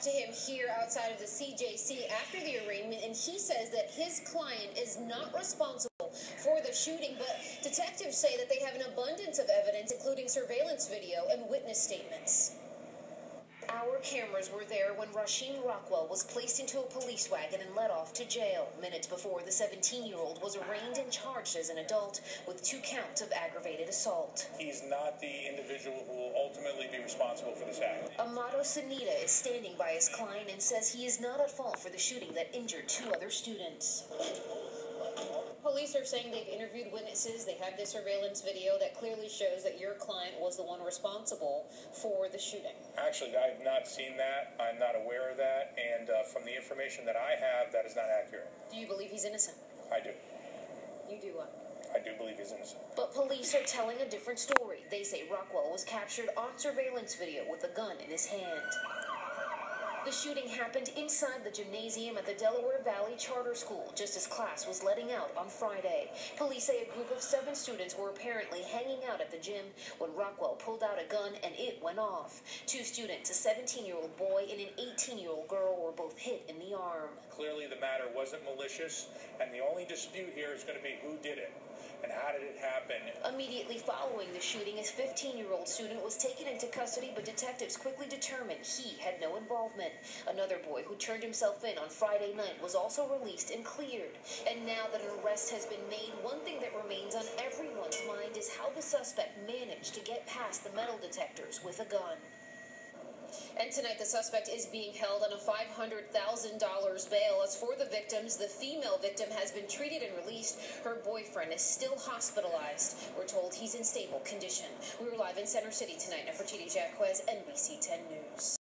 To him here outside of the CJC after the arraignment, and he says that his client is not responsible for the shooting, but detectives say that they have an abundance of evidence, including surveillance video and witness statements. Our cameras were there when Rasheem Rockwell was placed into a police wagon and led off to jail. Minutes before, the 17-year-old was arraigned and charged as an adult with 2 counts of aggravated assault. He's not the individual who will ultimately be responsible for this act. Amato Sanita is standing by his client and says he is not at fault for the shooting that injured 2 other students. Police are saying they've interviewed witnesses. They have this surveillance video that clearly shows that your client was the one responsible for the shooting. Actually, I've not seen that. I'm not aware of that. And from the information that I have, that is not accurate. Do you believe he's innocent? I do. You do what? I do believe he's innocent. But police are telling a different story. They say Rockwell was captured on surveillance video with a gun in his hand. The shooting happened inside the gymnasium at the Delaware Valley Charter School, just as class was letting out on Friday. Police say a group of 7 students were apparently hanging out at the gym when Rockwell pulled out a gun and it went off. 2 students, a 17-year-old boy and an 18-year-old girl, were both hit in the arm. Clearly the matter wasn't malicious, and the only dispute here is going to be who did it and how did it happen. Immediately following the shooting, his 15-year-old student was taken into custody, but detectives quickly determined he had no involvement. Another boy who turned himself in on Friday night was also released and cleared. And now that an arrest has been made, one thing that remains on everyone's mind is how the suspect managed to get past the metal detectors with a gun. And tonight, the suspect is being held on a $500,000 bail. As for the victims, the female victim has been treated and released. Her boyfriend is still hospitalized. We're told he's in stable condition. We were live in Center City tonight. Nefertiti Jacquez, NBC 10 News.